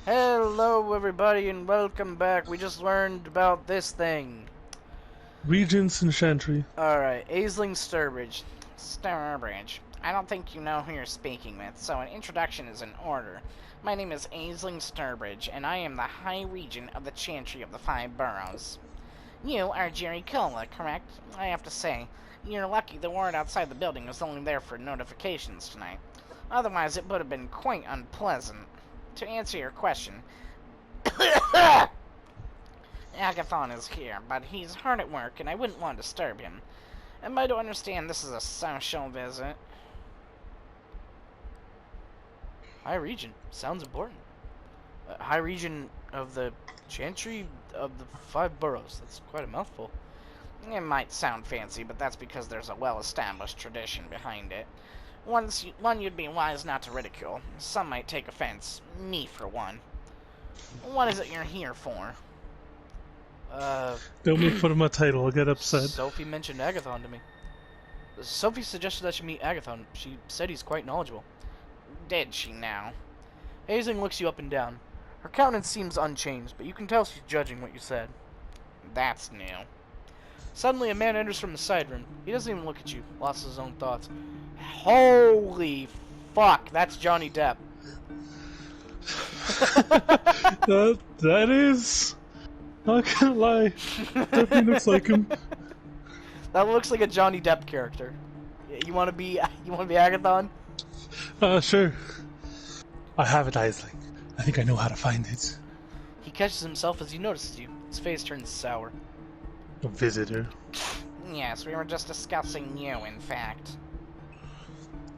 Hello everybody and welcome back. We just learned about this thing. Regents and Chantry. Alright, Aisling Sturbridge. Sturbridge. I don't think you know who you're speaking with, so an introduction is in order. My name is Aisling Sturbridge, and I am the High Regent of the Chantry of the Five Boroughs. You are Jerricola, correct? I have to say, you're lucky the ward outside the building was only there for notifications tonight. Otherwise, it would have been quite unpleasant. To answer your question, Agathon is here, but he's hard at work, and I wouldn't want to disturb him. Am I to understand this is a social visit? High Regent. Sounds important. High Regent of the Chantry of the Five Boroughs. That's quite a mouthful. It might sound fancy, but that's because there's a well-established tradition behind it. One you'd be wise not to ridicule. Some might take offense. Me, for one. What is it you're here for? Don't make fun of my title, I'll get upset. Sophie mentioned Agathon to me. Sophie suggested I should meet Agathon. She said he's quite knowledgeable. Did she now? Aisling looks you up and down. Her countenance seems unchanged, but you can tell she's judging what you said. That's new. Suddenly, a man enters from the side room. He doesn't even look at you, lost his own thoughts. Holy fuck, that's Johnny Depp. that is... I can't lie. Definitely looks like him. That looks like a Johnny Depp character. You wanna be Agathon? Sure. I have it, Aisling. I think I know how to find it. He catches himself as he notices you. His face turns sour. A visitor. Yes, we were just discussing you, in fact.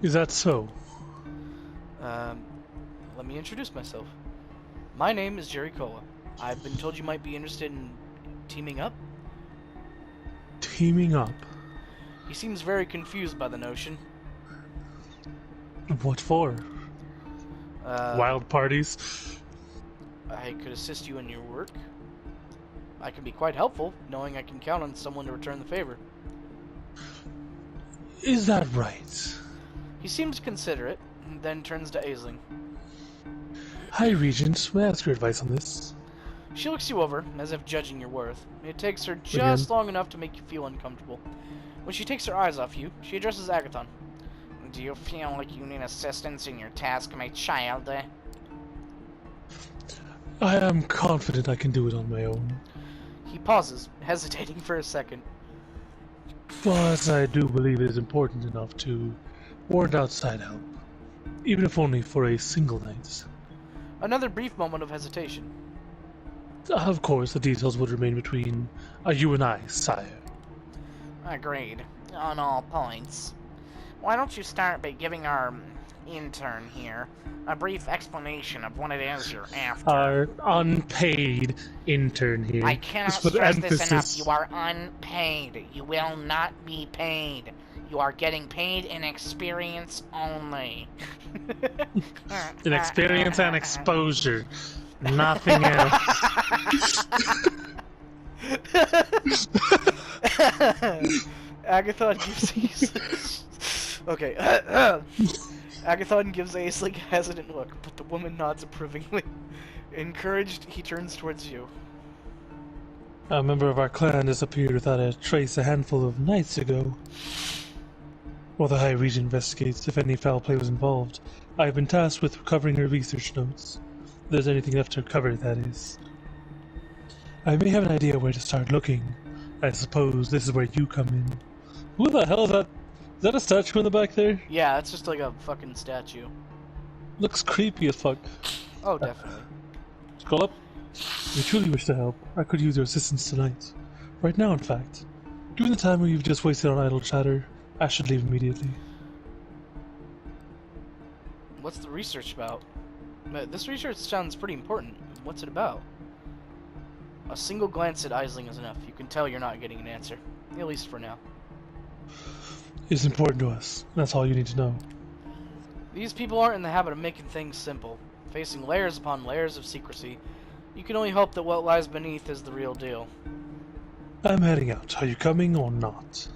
Is that so? Let me introduce myself. My name is Jerricola. I've been told you might be interested in teaming up. Teaming up? He seems very confused by the notion. What for? Wild parties? I could assist you in your work. I can be quite helpful, knowing I can count on someone to return the favor. Is that right? He seems considerate, and then turns to Aisling. Hi, Regent. May I ask your advice on this? She looks you over, as if judging your worth. It takes her just long enough to make you feel uncomfortable. When she takes her eyes off you, she addresses Agathon. Do you feel like you need assistance in your task, my child? I am confident I can do it on my own. He pauses, hesitating for a second. But I do believe it is important enough to warrant outside help, even if only for a single night. Another brief moment of hesitation. Of course, the details would remain between you and I, sire. Agreed, on all points. Why don't you start by giving our intern here a brief explanation of what it is you're after? Our unpaid intern here. I cannot stress this enough. You are unpaid. You will not be paid. You are getting paid in experience only. In experience and exposure. Nothing else. Agathon gives Okay. Agathon gives Aisling a hesitant look, but the woman nods approvingly. Encouraged, he turns towards you. A member of our clan disappeared without a trace a handful of nights ago. While the High Regent investigates if any foul play was involved, I have been tasked with recovering her research notes. If there's anything left to recover, that is. I may have an idea where to start looking. I suppose this is where you come in. Who the hell is that? Is that a statue in the back there? Yeah, it's just like a fucking statue. Looks creepy as fuck. Oh, definitely. Scroll up. If you truly wish to help, I could use your assistance tonight. Right now, in fact. Given the time you've just wasted on idle chatter, I should leave immediately. What's the research about? This research sounds pretty important. What's it about? A single glance at Aisling is enough. You can tell you're not getting an answer. At least for now. It's important to us. That's all you need to know. These people aren't in the habit of making things simple. Facing layers upon layers of secrecy, you can only hope that what lies beneath is the real deal. I'm heading out. Are you coming or not?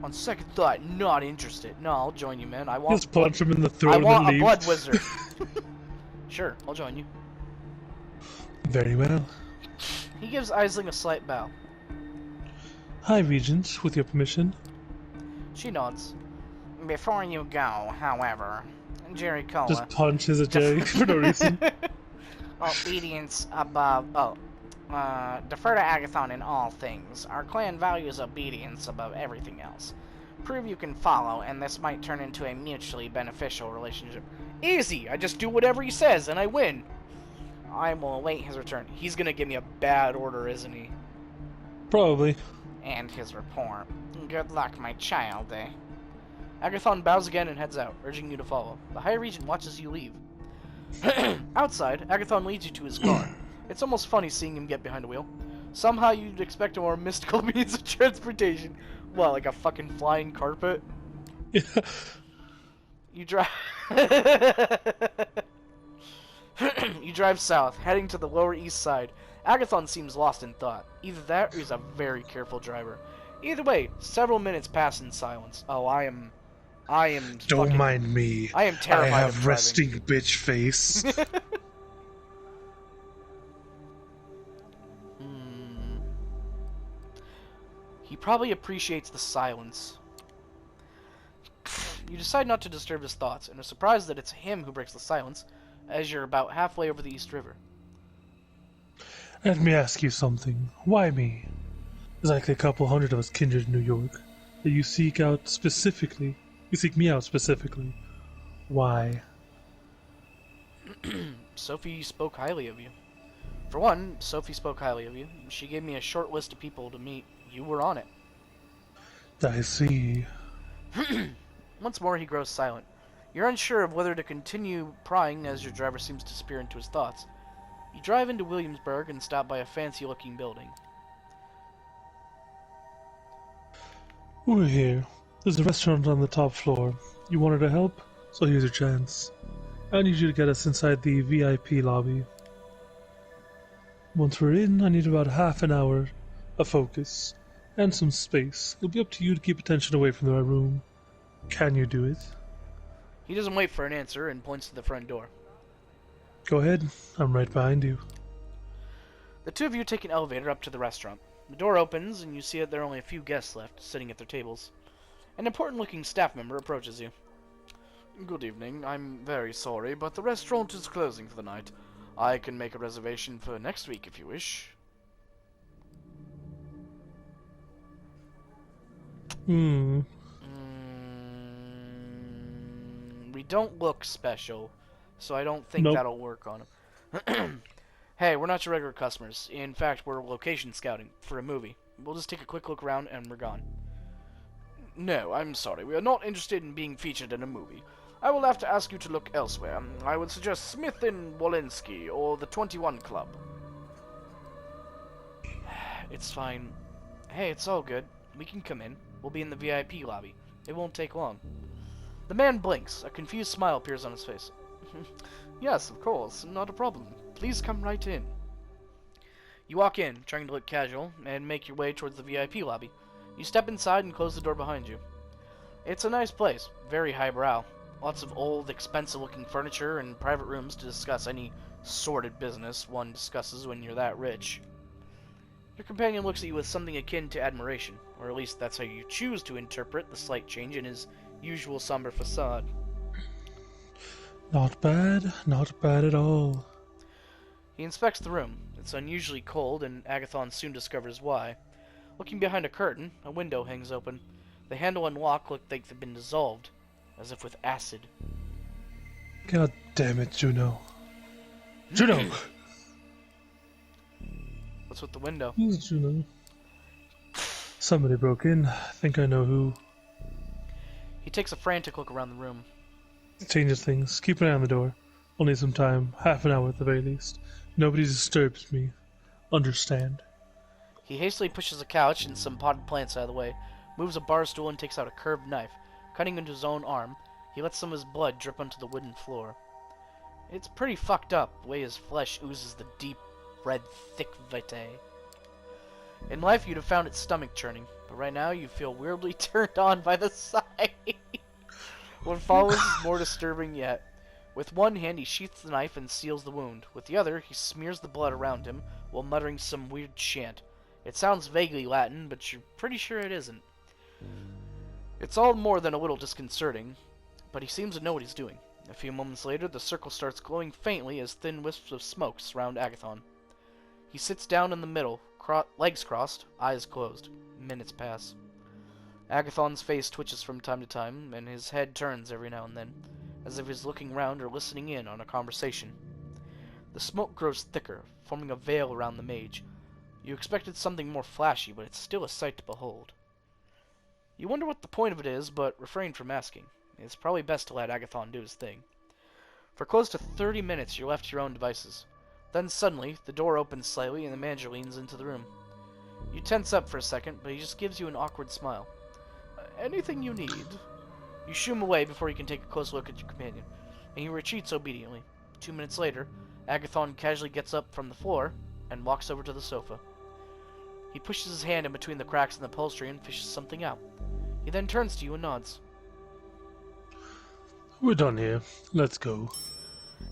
On second thought, not interested. No, I'll join you, man. I want. Just punch him in the throat I want and leave. a blood wizard. Sure, I'll join you. Very well. He gives Aisling a slight bow. Hi, Regent, with your permission. She nods. Before you go, however, Just Jerricola... punches a J for no reason. Obedience above... defer to Agathon in all things. Our clan values obedience above everything else. Prove you can follow, and this might turn into a mutually beneficial relationship. Easy! I just do whatever he says, and I win! I will await his return. He's gonna give me a bad order, isn't he? Probably. And his report. Good luck, my child, eh? Agathon bows again and heads out, urging you to follow. The High Regent watches you leave. Outside, Agathon leads you to his car. It's almost funny seeing him get behind a wheel. Somehow you'd expect a more mystical means of transportation. What, like a fucking flying carpet? Yeah. You drive... You drive south, heading to the Lower East Side. Agathon seems lost in thought. Either that or he's a very careful driver. Either way, several minutes pass in silence. Oh, I am Don't fucking... mind me. I am terrified I of have driving. resting bitch face. He probably appreciates the silence. You decide not to disturb his thoughts, and are surprised that it's him who breaks the silence, as you're about halfway over the East River. Let me ask you something. Why me? There's like a couple hundred of us kindred in New York that you seek out specifically. You seek me out specifically. Why? Sophie spoke highly of you. For one, Sophie spoke highly of you. She gave me a short list of people to meet. You were on it. I see. Once more, he grows silent. You're unsure of whether to continue prying as your driver seems to disappear into his thoughts. You drive into Williamsburg and stop by a fancy-looking building. We're here. There's a restaurant on the top floor. You wanted to help? So here's your chance. I need you to get us inside the VIP lobby. Once we're in, I need about half an hour of focus and some space. It'll be up to you to keep attention away from the room. Can you do it? He doesn't wait for an answer and points to the front door. Go ahead. I'm right behind you. The two of you take an elevator up to the restaurant. The door opens, and you see that there are only a few guests left, sitting at their tables. An important-looking staff member approaches you. Good evening. I'm very sorry, but the restaurant is closing for the night. I can make a reservation for next week if you wish. We don't look special, so I don't think that'll work on them. Hey, we're not your regular customers. In fact, we're location scouting for a movie. We'll just take a quick look around and we're gone. No, I'm sorry. We are not interested in being featured in a movie. I will have to ask you to look elsewhere. I would suggest Smith and Walensky or the 21 Club. It's fine. Hey, it's all good. We can come in. We'll be in the VIP lobby. It won't take long. The man blinks. A confused smile appears on his face. Yes, of course. Not a problem. Please come right in. You walk in, trying to look casual, and make your way towards the VIP lobby. You step inside and close the door behind you. It's a nice place. Very highbrow. Lots of old, expensive-looking furniture and private rooms to discuss any sordid business one discusses when you're that rich. Your companion looks at you with something akin to admiration, or at least that's how you choose to interpret the slight change in his usual somber facade. Not bad at all. He inspects the room. It's unusually cold, and Agathon soon discovers why. Looking behind a curtain, a window hangs open. The handle and lock look like they've been dissolved, as if with acid. God damn it, Juno. Juno! What's with the window? Who's Juno? Somebody broke in. I think I know who. He takes a frantic look around the room. Changes things. Keep an eye on the door. I'll need some time. Half an hour at the very least. Nobody disturbs me. Understand. He hastily pushes a couch and some potted plants out of the way, moves a bar stool and takes out a curved knife. Cutting into his own arm, he lets some of his blood drip onto the wooden floor. It's pretty fucked up, the way his flesh oozes the deep, red, thick vitae. In life, you'd have found it stomach churning, but right now you feel weirdly turned on by the sight. What follows is more disturbing yet. With one hand, he sheaths the knife and seals the wound. With the other, he smears the blood around him while muttering some weird chant. It sounds vaguely Latin, but you're pretty sure it isn't. It's all more than a little disconcerting, but he seems to know what he's doing. A few moments later, the circle starts glowing faintly as thin wisps of smoke surround Agathon. He sits down in the middle, legs crossed, eyes closed. Minutes pass. Agathon's face twitches from time to time, and his head turns every now and then, as if he's looking round or listening in on a conversation. The smoke grows thicker, forming a veil around the mage. You expected something more flashy, but it's still a sight to behold. You wonder what the point of it is, but refrain from asking. It's probably best to let Agathon do his thing. For close to 30 minutes, you're left to your own devices. Then suddenly, the door opens slightly and the manager leans into the room. You tense up for a second, but he just gives you an awkward smile. Anything you need? You shoo him away before you can take a close look at your companion, and he retreats obediently. 2 minutes later, Agathon casually gets up from the floor and walks over to the sofa. He pushes his hand in between the cracks in the upholstery and fishes something out. He then turns to you and nods. We're done here. Let's go.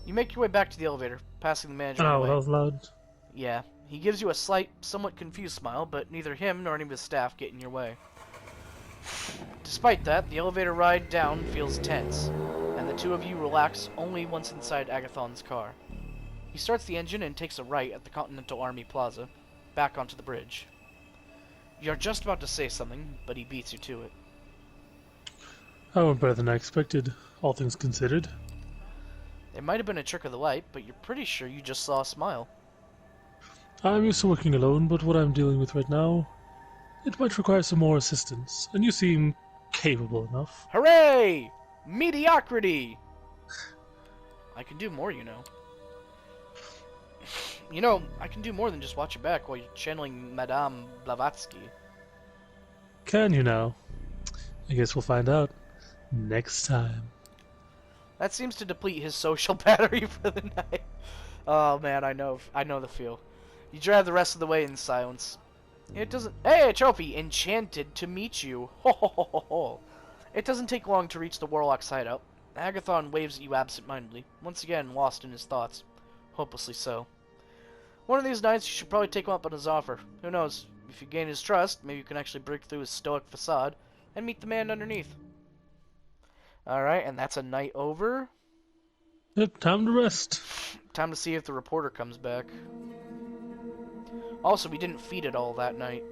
You make your way back to the elevator, passing the manager Oh, away. that was loud. Yeah, he gives you a slight, somewhat confused smile, but neither him nor any of his staff get in your way. Despite that, the elevator ride down feels tense, and the two of you relax only once inside Agathon's car. He starts the engine and takes a right at the Continental Army Plaza, back onto the bridge. You're just about to say something, but he beats you to it. I went better than I expected, all things considered. It might have been a trick of the light, but you're pretty sure you just saw a smile. I'm used to working alone, but what I'm dealing with right now, it might require some more assistance, and you seem capable enough. Hooray! Mediocrity! I can do more, you know. You know, I can do more than just watch your back while you're channeling Madame Blavatsky. Can you now? I guess we'll find out next time. That seems to deplete his social battery for the night. Oh man, I know the feel. You drive the rest of the way in silence. It doesn't. Hey, a trophy! Enchanted to meet you. Ho ho ho ho ho. It doesn't take long to reach the Warlock's hideout. Agathon waves at you absent-mindedly, once again lost in his thoughts. Hopelessly so. One of these nights, you should probably take him up on his offer. Who knows? If you gain his trust, maybe you can actually break through his stoic facade and meet the man underneath. Alright, and that's a night over. Yep, time to rest. Time to see if the reporter comes back. Also, we didn't feed it all that night.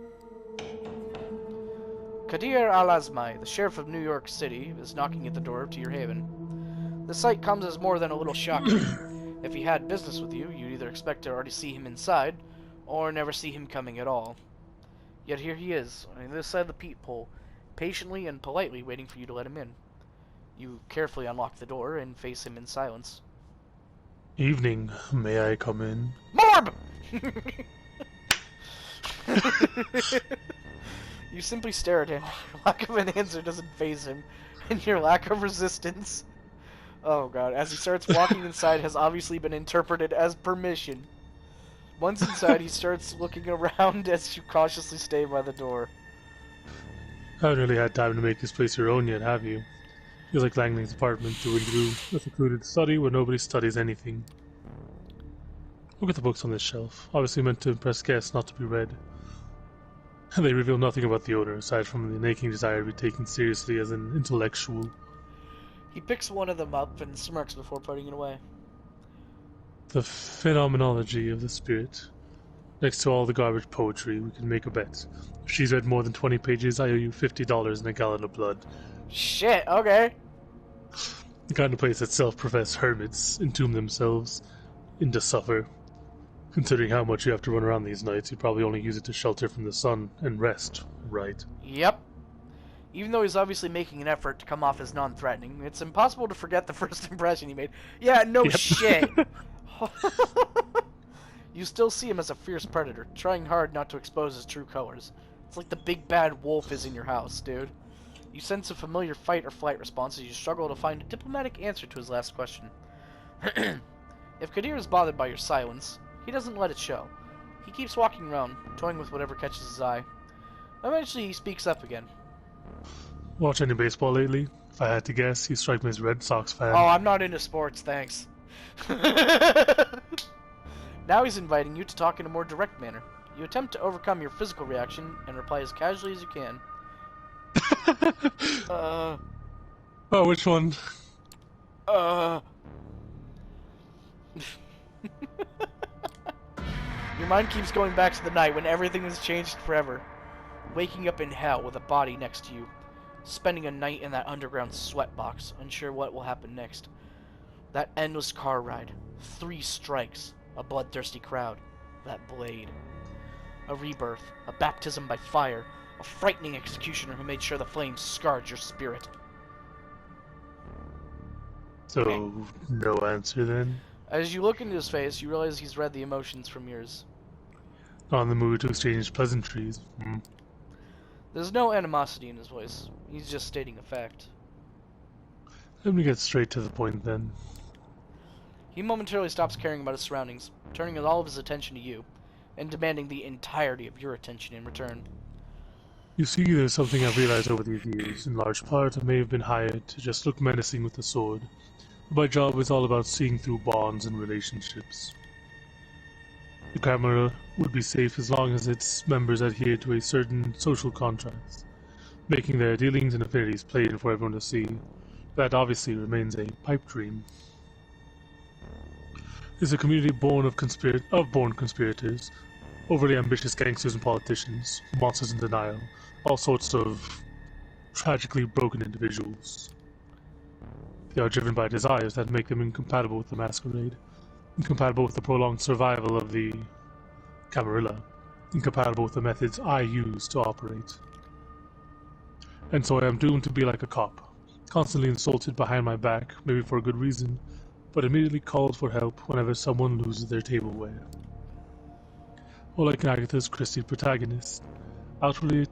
Kadir Al-Azmai, the sheriff of New York City, is knocking at the door to your haven. The sight comes as more than a little shocking. If he had business with you, you'd either expect to already see him inside, or never see him coming at all. Yet here he is, on this side of the peephole, patiently and politely waiting for you to let him in. You carefully unlock the door and face him in silence. Evening, may I come in? Morb! You simply stare at him. Your lack of an answer doesn't faze him, and your lack of resistance, oh god, as he starts walking inside has obviously been interpreted as permission. Once inside, he starts looking around as you cautiously stay by the door. Haven't really had time to make this place your own yet, have you? Feels like Langley's apartment through and through, a secluded study where nobody studies anything. Look at the books on this shelf, obviously meant to impress guests, not to be read. They reveal nothing about the owner, aside from the nagging desire to be taken seriously as an intellectual. He picks one of them up and smirks before putting it away. The phenomenology of the spirit. Next to all the garbage poetry, we can make a bet. If she's read more than 20 pages, I owe you $50 and a gallon of blood. Shit, okay. The kind of place that self-professed hermits entomb themselves in to suffer. Considering how much you have to run around these nights, you'd probably only use it to shelter from the sun and rest, right? Yep. Even though he's obviously making an effort to come off as non-threatening, it's impossible to forget the first impression he made. Yeah, no Yep. shit. You still see him as a fierce predator, trying hard not to expose his true colors. It's like the big bad wolf is in your house, dude. You sense a familiar fight or flight response as you struggle to find a diplomatic answer to his last question. If Kadir is bothered by your silence, he doesn't let it show. He keeps walking around, toying with whatever catches his eye. Eventually he speaks up again. Watch any baseball lately? If I had to guess, you strike me as a Red Sox fan. Oh, I'm not into sports, thanks. Now he's inviting you to talk in a more direct manner. You attempt to overcome your physical reaction and reply as casually as you can. Oh, which one? Your mind keeps going back to the night when everything has changed forever. Waking up in hell with a body next to you. Spending a night in that underground sweatbox, unsure what will happen next. That endless car ride. 3 strikes. A bloodthirsty crowd. That blade. A rebirth. A baptism by fire. A frightening executioner who made sure the flames scarred your spirit. So, no answer then? As you look into his face, you realize he's read the emotions from yours. Not in the mood to exchange pleasantries. There's no animosity in his voice. He's just stating a fact. Let me get straight to the point then. He momentarily stops caring about his surroundings, turning all of his attention to you, and demanding the entirety of your attention in return. You see, there's something I've realized over these years. In large part, I may have been hired to just look menacing with a sword. My job is all about seeing through bonds and relationships. The camera would be safe as long as its members adhere to a certain social contracts, making their dealings and affinities plain for everyone to see. That obviously remains a pipe dream. It's a community born of born conspirators, overly ambitious gangsters and politicians, monsters in denial, all sorts of tragically broken individuals. They are driven by desires that make them incompatible with the masquerade, incompatible with the prolonged survival of the Camarilla, incompatible with the methods I use to operate. And so I am doomed to be like a cop, constantly insulted behind my back, maybe for a good reason, but immediately called for help whenever someone loses their tableware. Or like Agatha Christie's protagonist, outwardly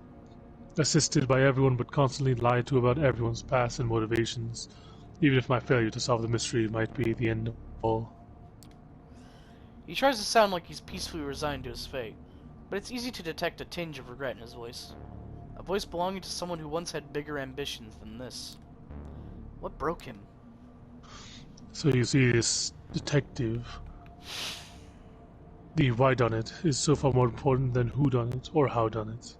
assisted by everyone but constantly lied to about everyone's past and motivations, even if my failure to solve the mystery might be the end of all. He tries to sound like he's peacefully resigned to his fate, but it's easy to detect a tinge of regret in his voice. A voice belonging to someone who once had bigger ambitions than this. What broke him? So you see, this detective, the why done it, is so far more important than who done it or how done it.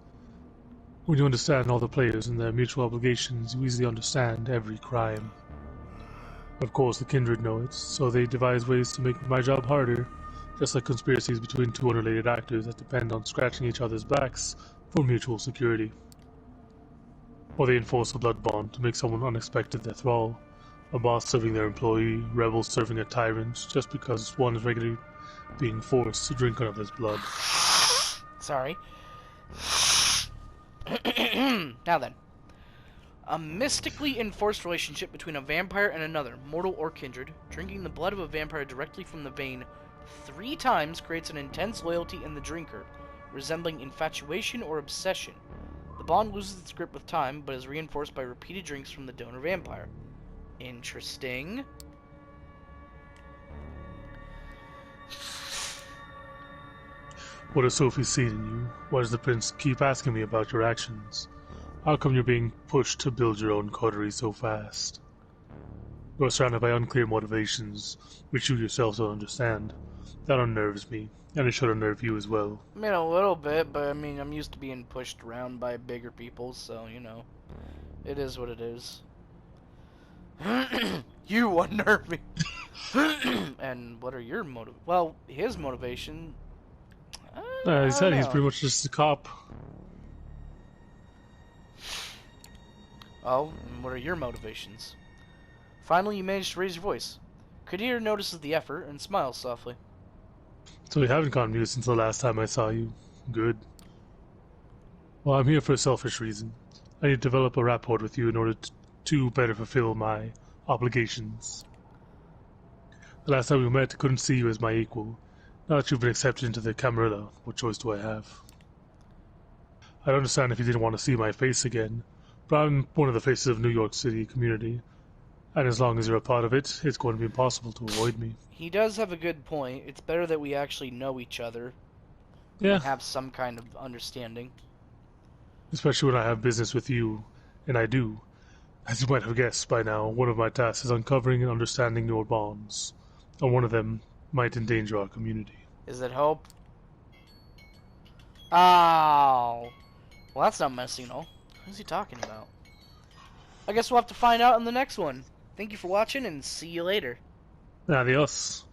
When you understand all the players and their mutual obligations, you easily understand every crime. Of course, the kindred know it, so they devise ways to make my job harder, just like conspiracies between 2 unrelated actors that depend on scratching each other's backs for mutual security. Or they enforce a blood bond to make someone unexpected their thrall, a boss serving their employee, rebels serving a tyrant, just because one is regularly being forced to drink another's blood. Sorry. Now then. A mystically enforced relationship between a vampire and another, mortal or kindred. Drinking the blood of a vampire directly from the vein 3 times creates an intense loyalty in the drinker, resembling infatuation or obsession. The bond loses its grip with time, but is reinforced by repeated drinks from the donor vampire. Interesting. What has Sophie seen in you? Why does the prince keep asking me about your actions? How come you're being pushed to build your own coterie so fast? You're surrounded by unclear motivations, which you yourself don't understand. That unnerves me, and it should unnerve you as well. I mean, a little bit, but I mean, I'm used to being pushed around by bigger people, so, you know, it is what it is. You unnerve me. And what are your well, his motivation... He said he's pretty much just a cop. Oh, and what are your motivations? Finally, you managed to raise your voice. Kadir notices the effort and smiles softly. So we haven't gone mute since the last time I saw you. Good. Well, I'm here for a selfish reason. I need to develop a rapport with you in order to better fulfill my obligations. The last time we met, I couldn't see you as my equal. Now that you've been accepted into the Camarilla, what choice do I have? I'd understand if you didn't want to see my face again, but I'm one of the faces of New York City community, and as long as you're a part of it, it's going to be impossible to avoid me. He does have a good point. It's better that we actually know each other. Yeah. And have some kind of understanding. Especially when I have business with you, and I do. As you might have guessed by now, one of my tasks is uncovering and understanding your bonds, and one of them might endanger our community. Is it Hope? Oh. Well, that's not Messino. Who's he talking about? I guess we'll have to find out in the next one. Thank you for watching, and see you later. Adios.